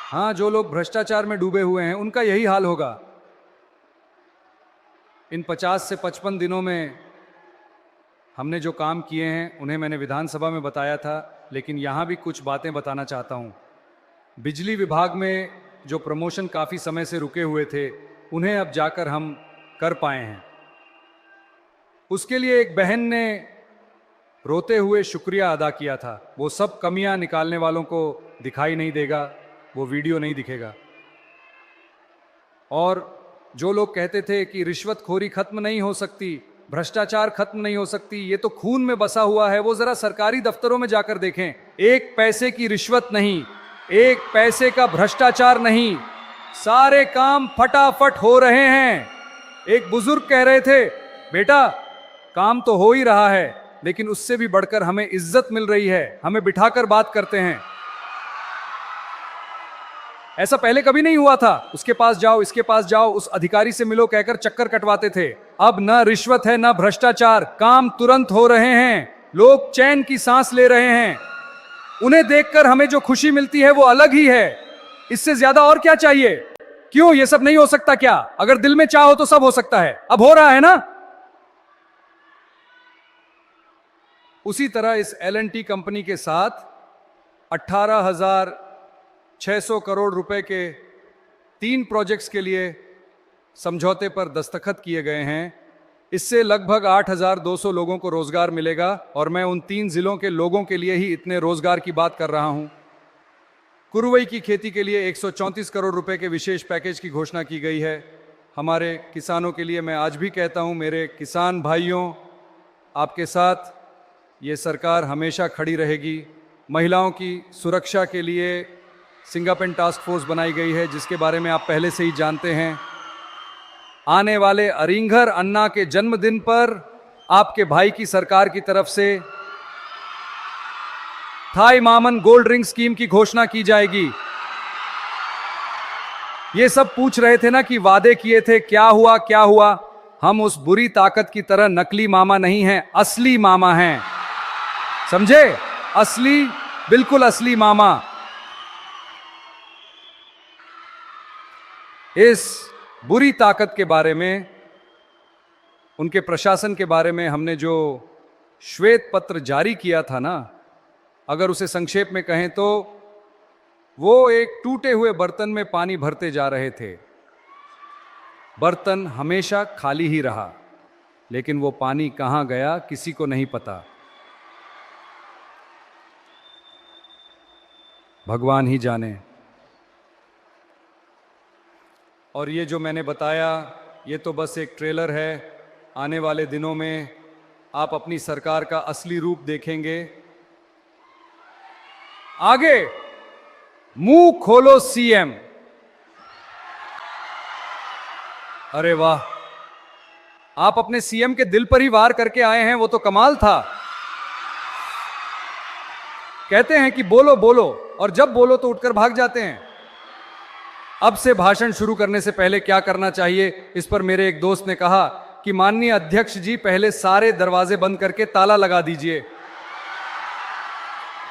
हाँ, जो लोग भ्रष्टाचार में डूबे हुए हैं उनका यही हाल होगा। इन 50 से 55 दिनों में हमने जो काम किए हैं उन्हें मैंने विधानसभा में बताया था, लेकिन यहाँ भी कुछ बातें बताना चाहता हूँ। बिजली विभाग में जो प्रमोशन काफ़ी समय से रुके हुए थे उन्हें अब जाकर हम कर पाए हैं। उसके लिए एक बहन ने रोते हुए शुक्रिया अदा किया था। वो सब कमियां निकालने वालों को दिखाई नहीं देगा, वो वीडियो नहीं दिखेगा। और जो लोग कहते थे कि रिश्वतखोरी खत्म नहीं हो सकती, भ्रष्टाचार खत्म नहीं हो सकती, ये तो खून में बसा हुआ है, वो जरा सरकारी दफ्तरों में जाकर देखें। एक पैसे की रिश्वत नहीं, एक पैसे का भ्रष्टाचार नहीं, सारे काम फटाफट हो रहे हैं। एक बुजुर्ग कह रहे थे, बेटा काम तो हो ही रहा है, लेकिन उससे भी बढ़कर हमें इज्जत मिल रही है, हमें बिठाकर बात करते हैं। ऐसा पहले कभी नहीं हुआ था। उसके पास जाओ, इसके पास जाओ, उस अधिकारी से मिलो कहकर चक्कर कटवाते थे। अब न रिश्वत है न भ्रष्टाचार, काम तुरंत हो रहे हैं, लोग चैन की सांस ले रहे हैं। उन्हें देखकर हमें जो खुशी मिलती है वो अलग ही है। इससे ज्यादा और क्या चाहिए? क्यों ये सब नहीं हो सकता क्या? अगर दिल में चाहो तो सब हो सकता है। अब हो रहा है ना। उसी तरह इस L&T कंपनी के साथ 18,600 करोड़ रुपए के 3 प्रोजेक्ट्स के लिए समझौते पर दस्तखत किए गए हैं। इससे लगभग 8,200 लोगों को रोजगार मिलेगा और मैं उन 3 जिलों के लोगों के लिए ही इतने रोजगार की बात कर रहा हूं। कुरुवई की खेती के लिए 134 करोड़ रुपए के विशेष पैकेज की घोषणा की गई है। हमारे किसानों के लिए मैं आज भी कहता हूं, मेरे किसान भाइयों, आपके साथ ये सरकार हमेशा खड़ी रहेगी। महिलाओं की सुरक्षा के लिए सिंगापेन टास्क फोर्स बनाई गई है, जिसके बारे में आप पहले से ही जानते हैं। आने वाले अरिंगर अन्ना के जन्मदिन पर आपके भाई की सरकार की तरफ से थाई मामन गोल्ड रिंग स्कीम की घोषणा की जाएगी। ये सब पूछ रहे थे ना कि वादे किए थे, क्या हुआ क्या हुआ? हम उस बुरी ताकत की तरह नकली मामा नहीं हैं, असली मामा हैं, समझे? असली, बिल्कुल असली मामा। इस बुरी ताकत के बारे में, उनके प्रशासन के बारे में हमने जो श्वेत पत्र जारी किया था ना, अगर उसे संक्षेप में कहें तो वो एक टूटे हुए बर्तन में पानी भरते जा रहे थे। बर्तन हमेशा खाली ही रहा, लेकिन वो पानी कहां गया किसी को नहीं पता, भगवान ही जाने। और ये जो मैंने बताया ये तो बस एक ट्रेलर है। आने वाले दिनों में आप अपनी सरकार का असली रूप देखेंगे। आगे मुंह खोलो सीएम। अरे वाह, आप अपने सीएम के दिल पर ही वार करके आए हैं, वो तो कमाल था। कहते हैं कि बोलो बोलो, और जब बोलो तो उठकर भाग जाते हैं। अब से भाषण शुरू करने से पहले क्या करना चाहिए, इस पर मेरे एक दोस्त ने कहा कि माननीय अध्यक्ष जी पहले सारे दरवाजे बंद करके ताला लगा दीजिए।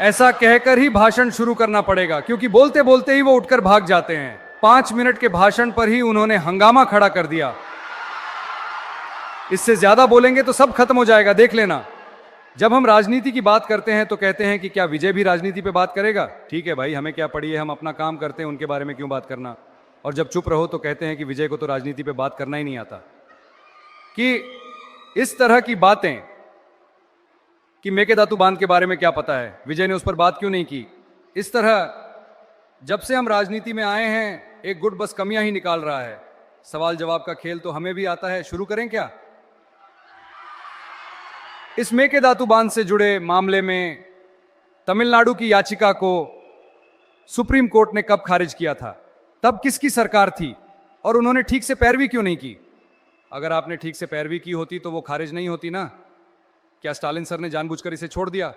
ऐसा कहकर ही भाषण शुरू करना पड़ेगा, क्योंकि बोलते बोलते ही वो उठकर भाग जाते हैं। 5 मिनट के भाषण पर ही उन्होंने हंगामा खड़ा कर दिया। इससे ज्यादा बोलेंगे तो सब खत्म हो जाएगा, देख लेना। जब हम राजनीति की बात करते हैं तो कहते हैं कि क्या विजय भी राजनीति पे बात करेगा? ठीक है भाई, हमें क्या पड़ी है, हम अपना काम करते हैं, उनके बारे में क्यों बात करना। और जब चुप रहो तो कहते हैं कि विजय को तो राजनीति पे बात करना ही नहीं आता। कि इस तरह की बातें कि मेकेदातु बांध के बारे में क्या पता है, विजय ने उस पर बात क्यों नहीं की, इस तरह जब से हम राजनीति में आए हैं एक गुट बस कमियां ही निकाल रहा है। सवाल जवाब का खेल तो हमें भी आता है, शुरू करें क्या? इस मेकेदातु बांध से जुड़े मामले में तमिलनाडु की याचिका को सुप्रीम कोर्ट ने कब खारिज किया था? तब किसकी सरकार थी और उन्होंने ठीक से पैरवी क्यों नहीं की? अगर आपने ठीक से पैरवी की होती तो वो खारिज नहीं होती ना। क्या स्टालिन सर ने जानबूझकर इसे छोड़ दिया?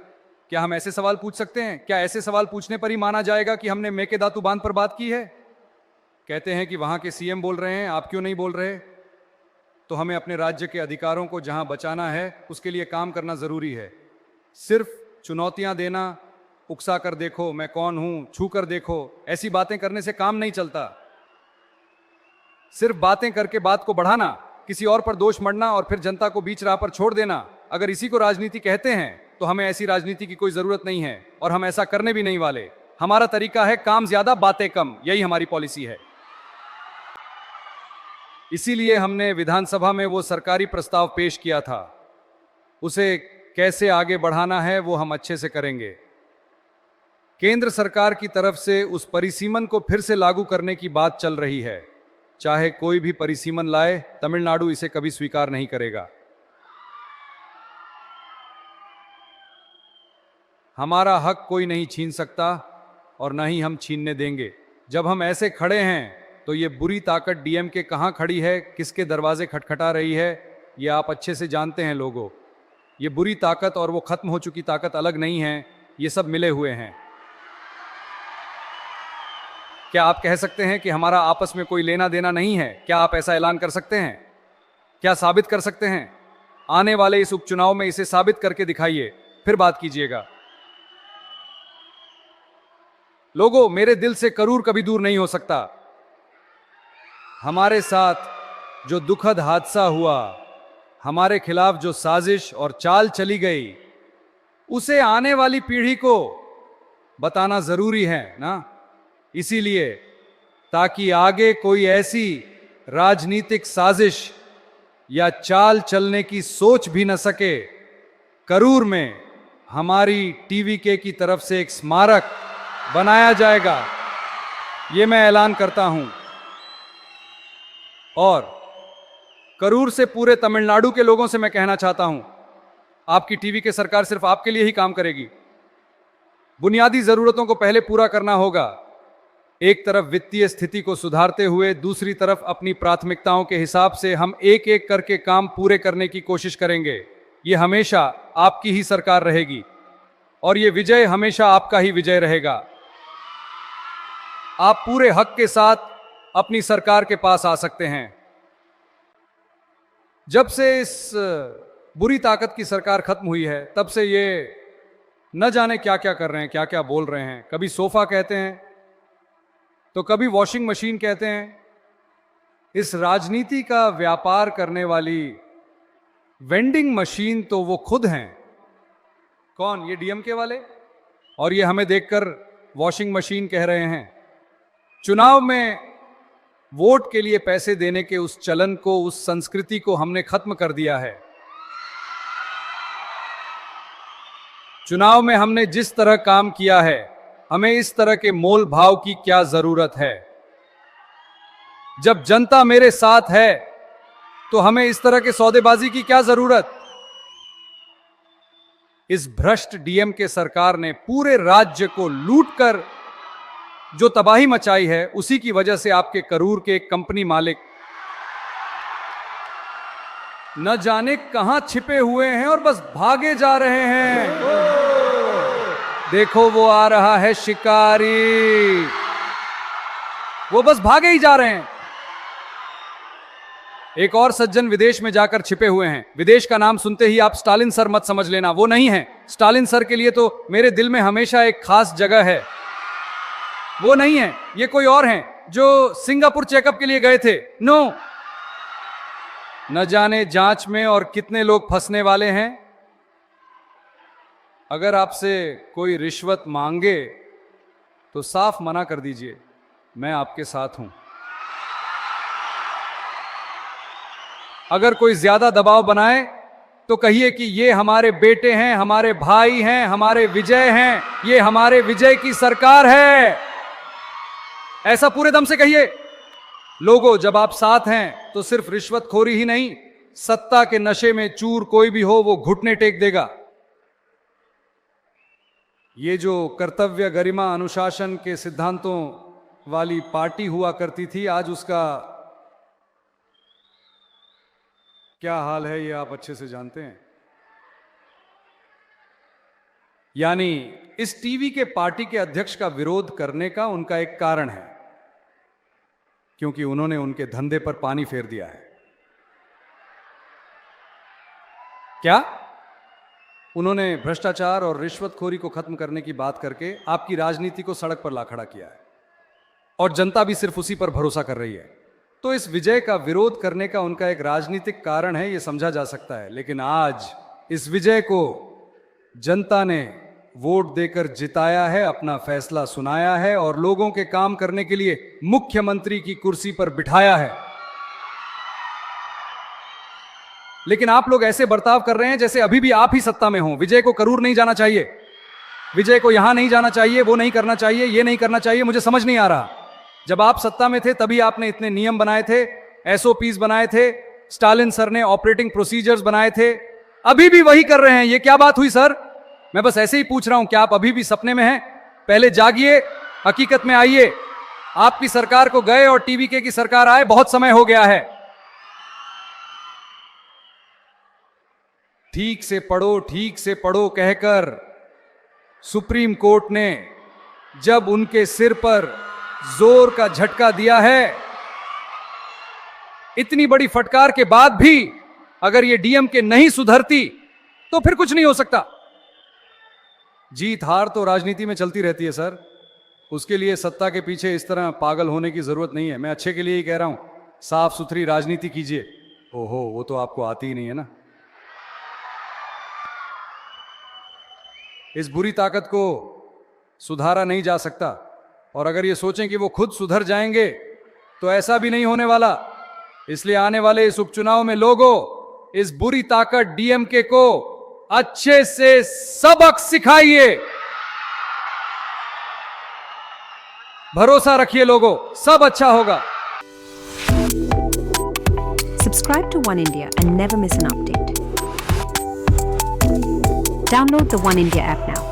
क्या हम ऐसे सवाल पूछ सकते हैं? क्या ऐसे सवाल पूछने पर ही माना जाएगा कि हमने मेकेदातु बांध पर बात की है? कहते हैं कि वहां के सीएम बोल रहे हैं, आप क्यों नहीं बोल रहे? तो हमें अपने राज्य के अधिकारों को जहां बचाना है उसके लिए काम करना जरूरी है। सिर्फ चुनौतियां देना, उकसा कर देखो, मैं कौन हूं, छू कर देखो, ऐसी बातें करने से काम नहीं चलता। सिर्फ बातें करके बात को बढ़ाना, किसी और पर दोष मढ़ना और फिर जनता को बीच राह पर छोड़ देना, अगर इसी को राजनीति कहते हैं तो हमें ऐसी राजनीति की कोई जरूरत नहीं है और हम ऐसा करने भी नहीं वाले। हमारा तरीका है काम ज्यादा बातें कम, यही हमारी पॉलिसी है। इसीलिए हमने विधानसभा में वो सरकारी प्रस्ताव पेश किया था, उसे कैसे आगे बढ़ाना है वो हम अच्छे से करेंगे। केंद्र सरकार की तरफ से उस परिसीमन को फिर से लागू करने की बात चल रही है। चाहे कोई भी परिसीमन लाए, तमिलनाडु इसे कभी स्वीकार नहीं करेगा। हमारा हक कोई नहीं छीन सकता और न ही हम छीनने देंगे। जब हम ऐसे खड़े हैं तो ये बुरी ताकत डीएमके कहां खड़ी है, किसके दरवाजे खटखटा रही है, ये आप अच्छे से जानते हैं लोगों। ये बुरी ताकत और वो खत्म हो चुकी ताकत अलग नहीं है, ये सब मिले हुए हैं। क्या आप कह सकते हैं कि हमारा आपस में कोई लेना देना नहीं है? क्या आप ऐसा ऐलान कर सकते हैं? क्या साबित कर सकते हैं? आने वाले इस उपचुनाव में इसे साबित करके दिखाइए, फिर बात कीजिएगा। लोगों, मेरे दिल से करूर कभी दूर नहीं हो सकता। हमारे साथ जो दुखद हादसा हुआ, हमारे खिलाफ जो साजिश और चाल चली गई, उसे आने वाली पीढ़ी को बताना जरूरी है ना। इसीलिए ताकि आगे कोई ऐसी राजनीतिक साजिश या चाल चलने की सोच भी न सके, करूर में हमारी टीवीके की तरफ से एक स्मारक बनाया जाएगा, ये मैं ऐलान करता हूं। और करूर से पूरे तमिलनाडु के लोगों से मैं कहना चाहता हूं, आपकी टीवीके सरकार सिर्फ आपके लिए ही काम करेगी। बुनियादी जरूरतों को पहले पूरा करना होगा। एक तरफ वित्तीय स्थिति को सुधारते हुए, दूसरी तरफ अपनी प्राथमिकताओं के हिसाब से हम एक एक करके काम पूरे करने की कोशिश करेंगे। ये हमेशा आपकी ही सरकार रहेगी और ये विजय हमेशा आपका ही विजय रहेगा। आप पूरे हक के साथ अपनी सरकार के पास आ सकते हैं। जब से इस बुरी ताकत की सरकार खत्म हुई है, तब से ये न जाने क्या क्या कर रहे हैं, क्या क्या बोल रहे हैं। कभी सोफा कहते हैं तो कभी वॉशिंग मशीन कहते हैं। इस राजनीति का व्यापार करने वाली वेंडिंग मशीन तो वो खुद हैं। कौन? ये डीएमके वाले। और ये हमें देखकर वॉशिंग मशीन कह रहे हैं। चुनाव में वोट के लिए पैसे देने के उस चलन को, उस संस्कृति को हमने खत्म कर दिया है। चुनाव में हमने जिस तरह काम किया है, हमें इस तरह के मोल भाव की क्या जरूरत है? जब जनता मेरे साथ है तो हमें इस तरह के सौदेबाजी की क्या जरूरत? इस भ्रष्ट डीएमके सरकार ने पूरे राज्य को लूटकर जो तबाही मचाई है, उसी की वजह से आपके करूर के कंपनी मालिक न जाने कहां छिपे हुए हैं और बस भागे जा रहे हैं। देखो, वो आ रहा है शिकारी, वो बस भागे ही जा रहे हैं। एक और सज्जन विदेश में जाकर छिपे हुए हैं। विदेश का नाम सुनते ही आप स्टालिन सर मत समझ लेना, वो नहीं है। स्टालिन सर के लिए तो मेरे दिल में हमेशा एक खास जगह है। वो नहीं है, ये कोई और हैं जो सिंगापुर चेकअप के लिए गए थे। नो, न जाने जांच में और कितने लोग फंसने वाले हैं। अगर आपसे कोई रिश्वत मांगे तो साफ मना कर दीजिए, मैं आपके साथ हूं। अगर कोई ज्यादा दबाव बनाए तो कहिए कि ये हमारे बेटे हैं, हमारे भाई हैं, हमारे विजय हैं, ये हमारे विजय की सरकार है। ऐसा पूरे दम से कहिए। लोगों, जब आप साथ हैं तो सिर्फ रिश्वतखोरी ही नहीं, सत्ता के नशे में चूर कोई भी हो वो घुटने टेक देगा। ये जो कर्तव्य, गरिमा, अनुशासन के सिद्धांतों वाली पार्टी हुआ करती थी, आज उसका क्या हाल है ये आप अच्छे से जानते हैं। यानी इस टीवी के पार्टी के अध्यक्ष का विरोध करने का उनका एक कारण है, क्योंकि उन्होंने उनके धंधे पर पानी फेर दिया है। क्या उन्होंने भ्रष्टाचार और रिश्वतखोरी को खत्म करने की बात करके आपकी राजनीति को सड़क पर ला खड़ा किया है और जनता भी सिर्फ उसी पर भरोसा कर रही है। तो इस विजय का विरोध करने का उनका एक राजनीतिक कारण है, यह समझा जा सकता है। लेकिन आज इस विजय को जनता ने वोट देकर जिताया है, अपना फैसला सुनाया है और लोगों के काम करने के लिए मुख्यमंत्री की कुर्सी पर बिठाया है। लेकिन आप लोग ऐसे बर्ताव कर रहे हैं जैसे अभी भी आप ही सत्ता में हो। विजय को करूर नहीं जाना चाहिए, विजय को यहां नहीं जाना चाहिए, वो नहीं करना चाहिए, ये नहीं करना चाहिए। मुझे समझ नहीं आ रहा, जब आप सत्ता में थे तभी आपने इतने नियम बनाए थे, एसओपीज बनाए थे, स्टालिन सर ने ऑपरेटिंग प्रोसीजर्स बनाए थे, अभी भी वही कर रहे हैं। ये क्या बात हुई सर? मैं बस ऐसे ही पूछ रहा हूं, क्या आप अभी भी सपने में हैं? पहले जागिए, हकीकत में आइए। आपकी सरकार को गए और टीवीके की सरकार आए बहुत समय हो गया है। ठीक से पढ़ो कहकर सुप्रीम कोर्ट ने जब उनके सिर पर जोर का झटका दिया है, इतनी बड़ी फटकार के बाद भी अगर ये डीएमके नहीं सुधरती तो फिर कुछ नहीं हो सकता। जीत हार तो राजनीति में चलती रहती है सर, उसके लिए सत्ता के पीछे इस तरह पागल होने की जरूरत नहीं है। मैं अच्छे के लिए ही कह रहा हूं, साफ सुथरी राजनीति कीजिए। ओहो, वो तो आपको आती ही नहीं है ना। इस बुरी ताकत को सुधारा नहीं जा सकता और अगर ये सोचें कि वो खुद सुधर जाएंगे तो ऐसा भी नहीं होने वाला। इसलिए आने वाले इस उपचुनाव में लोगों इस बुरी ताकत डीएमके को अच्छे से सबक सिखाइए। भरोसा रखिए लोगों, सब अच्छा होगा। Subscribe to One India and never miss an update. Download the One India app now.